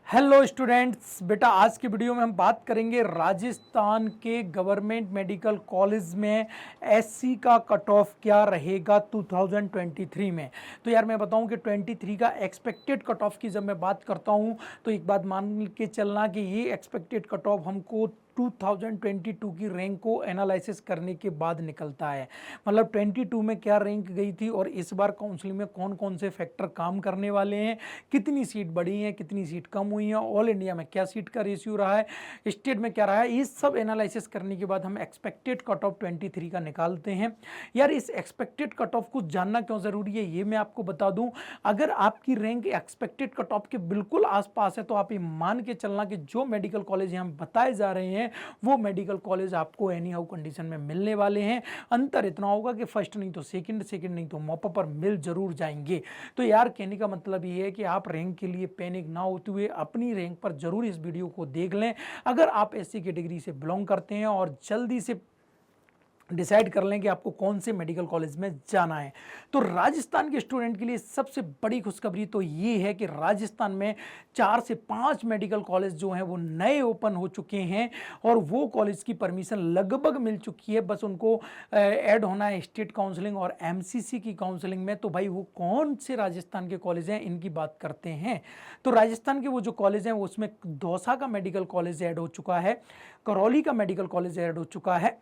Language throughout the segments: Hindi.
हेलो स्टूडेंट्स, बेटा आज की वीडियो में हम बात करेंगे राजस्थान के गवर्नमेंट मेडिकल कॉलेज में एससी का कट ऑफ क्या रहेगा 2023 में। तो यार मैं बताऊं कि 23 का एक्सपेक्टेड कट ऑफ की जब मैं बात करता हूं तो एक बात मान के चलना कि ये एक्सपेक्टेड कट ऑफ हमको 2022 की रैंक को एनालिसिस करने के बाद निकलता है। मतलब 22 में क्या रैंक गई थी और इस बार काउंसलिंग में कौन कौन से फैक्टर काम करने वाले हैं, कितनी सीट बढ़ी हैं, कितनी सीट कम हुई हैं, ऑल इंडिया में क्या सीट का रेशियो रहा है, स्टेट में क्या रहा है, ये सब एनालिसिस करने के बाद हम एक्सपेक्टेड कट ऑफ 23 का निकालते हैं। यार इस एक्सपेक्टेड कट ऑफ को जानना क्यों ज़रूरी है ये मैं आपको बता दूं। अगर आपकी रैंक एक्सपेक्टेड कट ऑफ के बिल्कुल आसपास है तो आप ये मान के चलना कि जो मेडिकल कॉलेज यहाँ बताए जा रहे हैं वो मेडिकल कॉलेज आपको एनी हाउ कंडीशन में मिलने वाले हैं। अंतर इतना होगा कि फर्स्ट नहीं तो सेकंड, सेकंड नहीं तो मौका पर मिल जरूर जाएंगे। तो यार कहने का मतलब ये है कि आप रैंक के लिए पैनिक ना होते हुए अपनी रैंक पर जरूर इस वीडियो को देख लें। अगर आप एससी कैटेगरी से बिलोंग करते हैं और जल्दी से डिसाइड कर लें कि आपको कौन से मेडिकल कॉलेज में जाना है। तो राजस्थान के स्टूडेंट के लिए सबसे बड़ी खुशखबरी तो ये है कि राजस्थान में 4 से 5 मेडिकल कॉलेज जो हैं वो नए ओपन हो चुके हैं और वो कॉलेज की परमिशन लगभग मिल चुकी है। बस उनको ऐड होना है स्टेट काउंसलिंग और एमसीसी की काउंसलिंग में। तो भाई वो कौन से राजस्थान के कॉलेज हैं इनकी बात करते हैं। तो राजस्थान के वो जो कॉलेज हैं उसमें दौसा का मेडिकल कॉलेज ऐड हो चुका है, करौली का मेडिकल कॉलेज ऐड हो चुका है,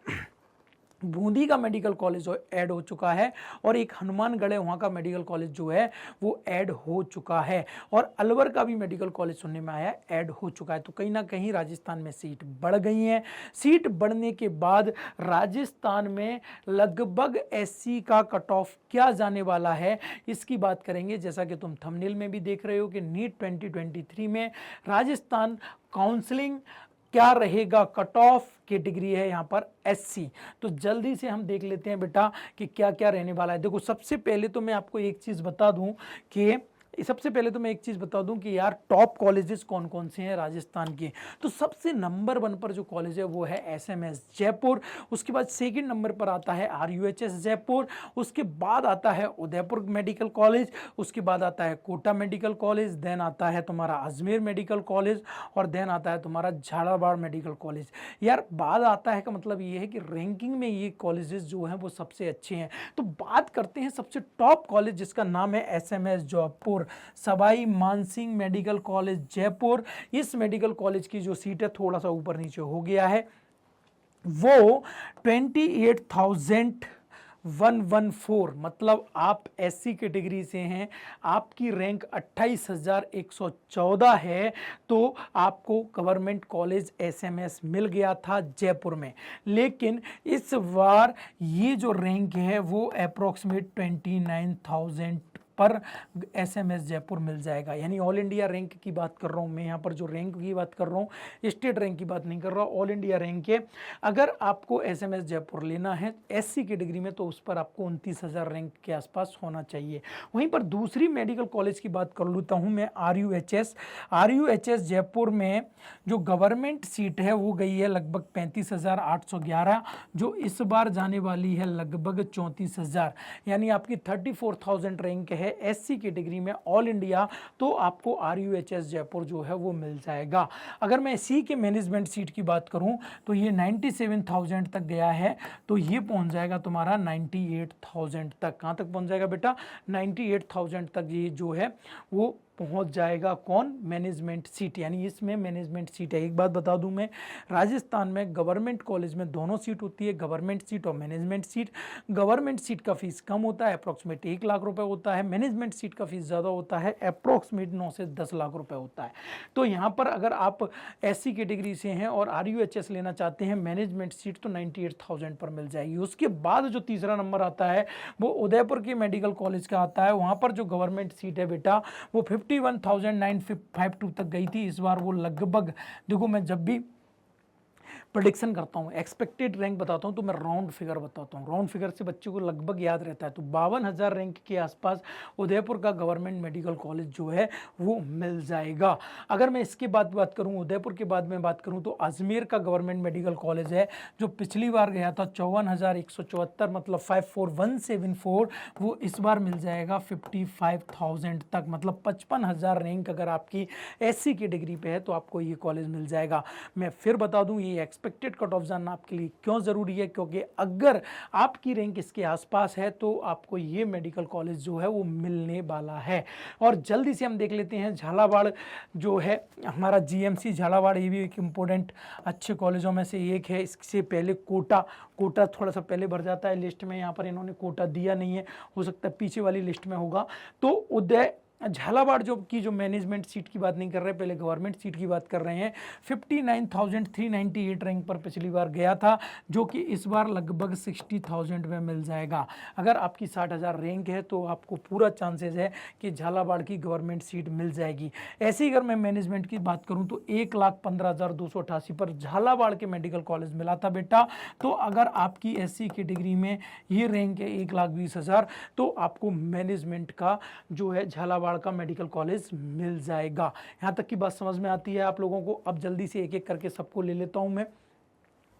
बूंदी का मेडिकल कॉलेज ऐड हो चुका है और एक हनुमानगढ़ है वहाँ का मेडिकल कॉलेज जो है वो ऐड हो चुका है और अलवर का भी मेडिकल कॉलेज सुनने में आया ऐड हो चुका है। तो कहीं ना कहीं राजस्थान में सीट बढ़ गई हैं। सीट बढ़ने के बाद राजस्थान में लगभग एससी का कट ऑफ क्या जाने वाला है इसकी बात करेंगे। जैसा कि तुम थंबनेल में भी देख रहे हो कि नीट 2023 में राजस्थान काउंसलिंग क्या रहेगा, कट ऑफ कैटेगरी है यहाँ पर एससी। तो जल्दी से हम देख लेते हैं बेटा कि क्या क्या रहने वाला है। देखो सबसे पहले तो मैं आपको एक चीज़ बता दूं कि यार टॉप कॉलेजेस कौन कौन से हैं राजस्थान के। तो सबसे नंबर 1 पर जो कॉलेज है वो है एसएमएस जयपुर। उसके बाद सेकंड नंबर पर आता है आरयूएचएस जयपुर। उसके बाद आता है उदयपुर मेडिकल कॉलेज। उसके बाद आता है कोटा मेडिकल कॉलेज। देन आता है तुम्हारा अजमेर मेडिकल कॉलेज और देन आता है तुम्हारा झालावाड़ मेडिकल कॉलेज। यार बाद आता है का मतलब ये है कि रैंकिंग में ये कॉलेजेस जो हैं वो सबसे अच्छे हैं। तो बात करते हैं सबसे टॉप कॉलेज जिसका नाम है SMS Jaipur, Sawai Mansingh medical college Jaipur. इस मेडिकल कॉलेज की जो सीट है थोड़ा सा ऊपर नीचे हो गया है, वो 28,114। मतलब आप एससी कैटेगरी से हैं, आपकी रैंक 28,114 है तो आपको गवर्नमेंट कॉलेज एसएमएस मिल गया था जयपुर में। लेकिन इस बार ये जो रैंक है वो अप्रोक्सीमेट 29,000 पर एसएमएस जयपुर मिल जाएगा। यानी ऑल इंडिया रैंक की बात कर रहा हूँ मैं, यहाँ पर जो रैंक की बात कर रहा हूँ स्टेट रैंक की बात नहीं कर रहा, ऑल इंडिया रैंक है। अगर आपको एसएमएस जयपुर लेना है एससी कैटेगरी में तो उस पर आपको 29,000 रैंक के आसपास होना चाहिए। वहीं पर दूसरी मेडिकल कॉलेज की बात कर लेता हूँ मैं, आरयूएचएस जयपुर में जो गवर्नमेंट सीट है वो गई है लगभग 35,811, जो इस बार जाने वाली है लगभग 34,000। यानी आपकी 34,000 रैंक है एससी कैटेगरी में ऑल इंडिया, तो आपको आरयूएचएस जयपुर जो है वो मिल जाएगा। अगर मैं सी के मैनेजमेंट सीट की बात करूं तो ये 97,000 तक गया है, तो ये पहुंच जाएगा तुम्हारा 98,000 तक। कहां तक पहुंच जाएगा बेटा? 98,000 तक ये जो है वो पहुंच जाएगा। कौन? मैनेजमेंट सीट, यानी इसमें मैनेजमेंट सीट है। एक बात बता दूं मैं, राजस्थान में गवर्नमेंट कॉलेज में दोनों सीट होती है, गवर्नमेंट सीट और मैनेजमेंट सीट। गवर्नमेंट सीट का फीस कम होता है, अप्रॉक्सीमेट 1 लाख रुपए होता है। मैनेजमेंट सीट का फीस ज़्यादा होता है, अप्रॉक्सीमेट 9 से 10 लाख रुपए होता है। तो यहाँ पर अगर आप एससी कैटेगरी से हैं और आरयूएचएस लेना चाहते हैं मैनेजमेंट सीट तो 98,000 पर मिल जाएगी। उसके बाद जो तीसरा नंबर आता है वो उदयपुर के मेडिकल कॉलेज का आता है। वहाँ पर जो गवर्नमेंट सीट है बेटा वो 51,952 तक गई थी। इस बार वो लगभग, देखो मैं जब भी प्रेडिक्शन करता हूँ, एक्सपेक्टेड रैंक बताता हूँ, तो मैं राउंड फिगर बताता हूँ। राउंड फिगर से बच्चे को लगभग याद रहता है। तो 52,000 रैंक के आसपास उदयपुर का गवर्नमेंट मेडिकल कॉलेज जो है वो मिल जाएगा। अगर मैं इसके बाद बात करूँ, उदयपुर के बाद में बात करूँ, तो अजमेर का गवर्नमेंट मेडिकल कॉलेज है जो पिछली बार गया था 54,174, मतलब 54174, वो इस बार मिल जाएगा 55,000 तक, मतलब 55,000 रैंक अगर आपकी एससी की डिग्री पे है तो आपको ये कॉलेज मिल जाएगा। मैं फिर बता दूं, ये एक्सपेक्टेड कट ऑफ जानना आपके लिए क्यों ज़रूरी है, क्योंकि अगर आपकी रैंक इसके आसपास है तो आपको ये मेडिकल कॉलेज जो है वो मिलने वाला है। और जल्दी से हम देख लेते हैं झालावाड़ जो है हमारा जीएमसी झालावाड़, ये भी एक इम्पोर्टेंट अच्छे कॉलेजों में से एक है। इससे पहले कोटा थोड़ा सा पहले भर जाता है लिस्ट में, यहाँ पर इन्होंने कोटा दिया नहीं है, हो सकता है पीछे वाली लिस्ट में होगा। तो झालावाड़ जो मैनेजमेंट सीट की बात नहीं कर रहे, पहले गवर्नमेंट सीट की बात कर रहे हैं। 59,398 रैंक पर पिछली बार गया था, जो कि इस बार लगभग 60,000 में मिल जाएगा। अगर आपकी 60,000 रैंक है तो आपको पूरा चांसेस है कि झालावाड़ की गवर्नमेंट सीट मिल जाएगी। ऐसे ही अगर मैं मैनेजमेंट की बात करूं तो 1,15,288 पर झालावाड़ के मेडिकल कॉलेज मिला था बेटा। तो अगर आपकी एससी की डिग्री में ये रैंक है 1,20,000, तो आपको मैनेजमेंट का जो है झालावाड़ का मेडिकल कॉलेज मिल जाएगा। यहां तक की बात समझ में आती है आप लोगों को? अब जल्दी से एक एक करके सबको ले लेता हूं मैं।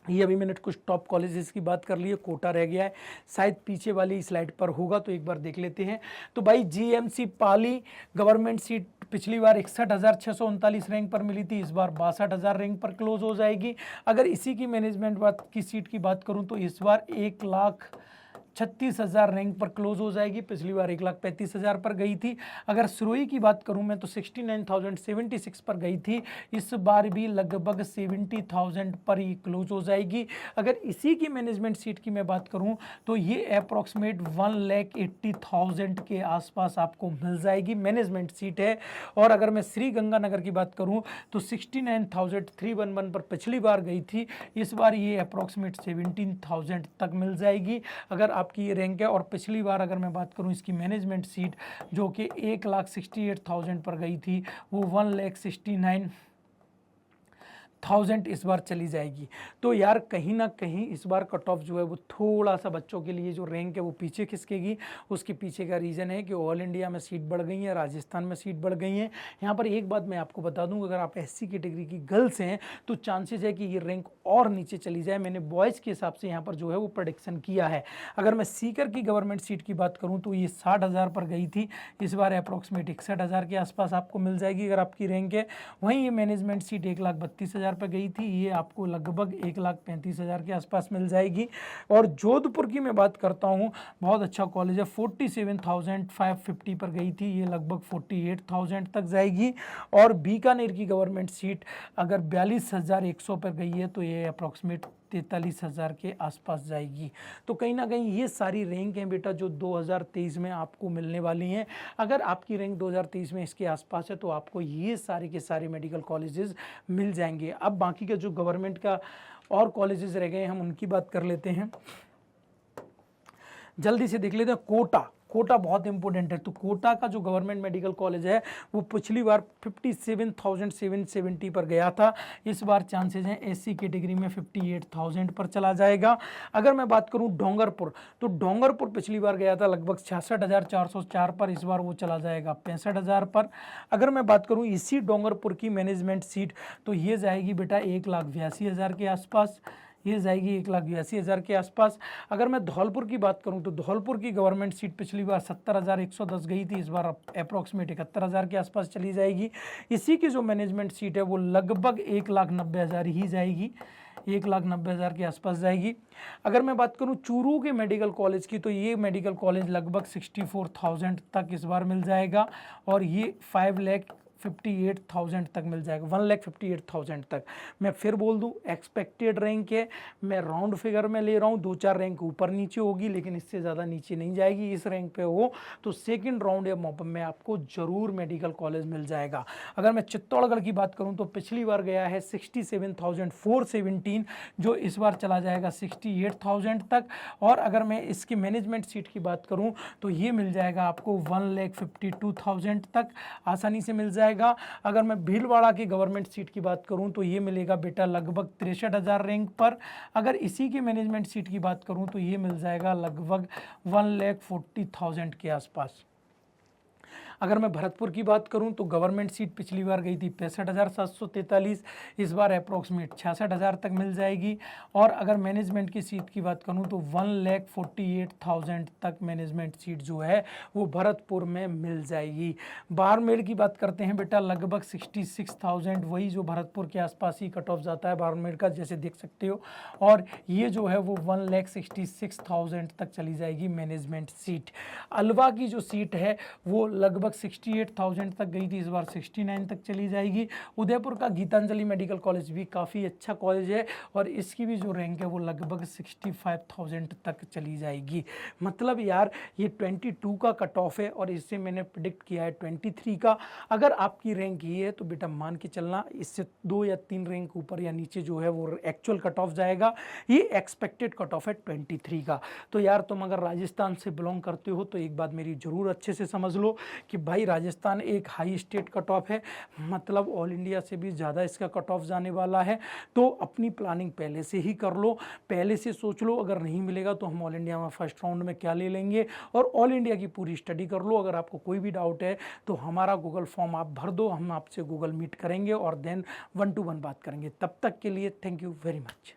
ये अभी मैंने कुछ टॉप कॉलेजेस की बात कर ली है, कोटा रह गया है, शायद पीछे वाली स्लाइड पर होगा, तो एक बार देख लेते हैं। तो भाई जीएमसी पाली गवर्नमेंट सीट पिछली बार 61,639 रैंक पर मिली थी, इस बार 62,000 रैंक पर क्लोज हो जाएगी। अगर इसी की मैनेजमेंट की सीट की बात करूं तो इस बार 1,36,000 रैंक पर क्लोज हो जाएगी, पिछली बार 1,35,000 पर गई थी। अगर सुरोई की बात करूं मैं तो 69,076 पर गई थी, इस बार भी लगभग 70,000 पर ही क्लोज हो जाएगी। अगर इसी की मैनेजमेंट सीट की मैं बात करूं तो ये अप्रॉक्सीमेट 1,80,000 के आसपास आपको मिल जाएगी, मैनेजमेंट सीट है। और अगर मैं श्री गंगानगर की बात करूं तो 69,311 पर पिछली बार गई थी, इस बार ये अप्रॉक्सीमेट 17,000 तक मिल जाएगी अगर आपकी ये रैंक है। और पिछली बार अगर मैं बात करूं इसकी मैनेजमेंट सीट जो कि 1,68,000 पर गई थी, वो 1,69,000 इस बार चली जाएगी। तो यार कहीं ना कहीं इस बार कट ऑफ जो है वो थोड़ा सा बच्चों के लिए जो रैंक है वो पीछे खिसकेगी। उसके पीछे का रीज़न है कि ऑल इंडिया में सीट बढ़ गई है, राजस्थान में सीट बढ़ गई है। यहाँ पर एक बात मैं आपको बता दूँ, अगर आप एससी कैटेगरी की गर्ल्स हैं तो चांसेस है कि ये रैंक और नीचे चली जाए। मैंने बॉयज़ के हिसाब से यहाँ पर जो है वो प्रेडिक्शन किया है। अगर मैं सीकर की गवर्नमेंट सीट की बात करूँ तो ये 60,000 पर गई थी, इस बार अप्रॉक्सीमेट 61,000 के आसपास आपको मिल जाएगी अगर आपकी रैंक है। वहीं ये मैनेजमेंट सीट 1,32,000 पर गई थी, ये आपको लगभग 1,35,000 के आसपास मिल जाएगी। और जोधपुर की मैं बात करता हूँ, बहुत अच्छा कॉलेज है, 47,550 पर गई थी, ये लगभग 48,000 तक जाएगी। और बीकानेर की गवर्नमेंट सीट अगर 42,100 पर गई है तो ये अप्रॉक्सीमेट 43,000 के आसपास जाएगी। तो कहीं ना कहीं ये सारी रैंक हैं बेटा जो 2023 में आपको मिलने वाली हैं। अगर आपकी रैंक 2023 में इसके आसपास है तो आपको ये सारे के सारे मेडिकल कॉलेजेस मिल जाएंगे। अब बाकी का जो गवर्नमेंट का और कॉलेजेस रह गए हम उनकी बात कर लेते हैं, जल्दी से देख लेते हैं। कोटा बहुत इंपॉर्टेंट है। तो कोटा का जो गवर्नमेंट मेडिकल कॉलेज है वो पिछली बार 57,770 पर गया था, इस बार चांसेस हैं एससी कैटेगरी में 58,000 पर चला जाएगा। अगर मैं बात करूं डोंगरपुर, तो डोंगरपुर पिछली बार गया था लगभग 66,404 पर, इस बार वो चला जाएगा 65,000 पर। अगर मैं बात करूं इसी डोंगरपुर की मैनेजमेंट सीट तो ये जाएगी बेटा 1,82,000 के आसपास, ये जाएगी 1,82,000 के आसपास। अगर मैं धौलपुर की बात करूं तो धौलपुर की गवर्नमेंट सीट पिछली बार 70,110 गई थी, इस बार अप्रॉक्सीमेट 71,000 के आसपास चली जाएगी। इसी की जो मैनेजमेंट सीट है वो लगभग 1,90,000 ही जाएगी, 1,90,000 के आसपास जाएगी। अगर मैं बात करूं चूरू के मेडिकल कॉलेज की तो ये मेडिकल कॉलेज लगभग 64,000 तक इस बार मिल जाएगा, और ये 5,58,000 तक मिल जाएगा, 1,58,000 तक। मैं फिर बोल दूं एक्सपेक्टेड रैंक है, मैं राउंड फिगर में ले रहा हूं, 2-4 रैंक ऊपर नीचे होगी लेकिन इससे ज़्यादा नीचे नहीं जाएगी। इस रैंक पे हो तो सेकंड राउंड या मॉपअप में आपको जरूर मेडिकल कॉलेज मिल जाएगा। अगर मैं चित्तौड़गढ़ की बात करूँ तो पिछली बार गया है 67,417, जो इस बार चला जाएगा 68,000 तक। और अगर मैं इसकी मैनेजमेंट सीट की बात करूँ तो ये मिल जाएगा आपको 1,52,000 तक आसानी से मिल जाएगा। जाएगा। अगर मैं भीलवाड़ा की गवर्नमेंट सीट की बात करूं तो ये मिलेगा बेटा लगभग 63,000 रैंक पर। अगर इसी की मैनेजमेंट सीट की बात करूं तो ये मिल जाएगा लगभग 1,40,000 के आसपास। अगर मैं भरतपुर की बात करूं तो गवर्नमेंट सीट पिछली बार गई थी 65,743, इस बार अप्रॉक्सीमेट 66,000 तक मिल जाएगी। और अगर मैनेजमेंट की सीट की बात करूं तो 1,48,000 तक मैनेजमेंट सीट जो है वो भरतपुर में मिल जाएगी। बारमेर की बात करते हैं बेटा, लगभग 66,000, वही जो भरतपुर के आसपास ही कट ऑफ जाता है बारमेर का, जैसे देख सकते हो। और ये जो है वो 1,66,000 तक चली जाएगी मैनेजमेंट सीट। अलवा की जो सीट है वो लगभग 68,000 तक गई थी, इस बार 69 तक चली जाएगी। उदयपुर का गीतांजलि मेडिकल कॉलेज भी काफ़ी अच्छा कॉलेज है और इसकी भी जो रैंक है वो लगभग 65,000 तक चली जाएगी। मतलब यार ये 22 का कट ऑफ है और इससे मैंने प्रिडिक्ट किया है 23 का। अगर आपकी रैंक ये है तो बेटा मान के चलना इससे 2 या 3 रैंक ऊपर या नीचे जो है वो एक्चुअल कट ऑफ जाएगा। ये एक्सपेक्टेड कट ऑफ है 23 का। तो यार तुम अगर राजस्थान से बिलोंग करते हो तो एक बात मेरी ज़रूर अच्छे से समझ लो कि भाई राजस्थान एक हाई स्टेट कट ऑफ है, मतलब ऑल इंडिया से भी ज़्यादा इसका कट ऑफ जाने वाला है। तो अपनी प्लानिंग पहले से ही कर लो, पहले से सोच लो, अगर नहीं मिलेगा तो हम ऑल इंडिया में फर्स्ट राउंड में क्या ले लेंगे, और ऑल इंडिया की पूरी स्टडी कर लो। अगर आपको कोई भी डाउट है तो हमारा गूगल फॉर्म आप भर दो, हम आपसे गूगल मीट करेंगे और देन 1 to 1 बात करेंगे। तब तक के लिए थैंक यू वेरी मच।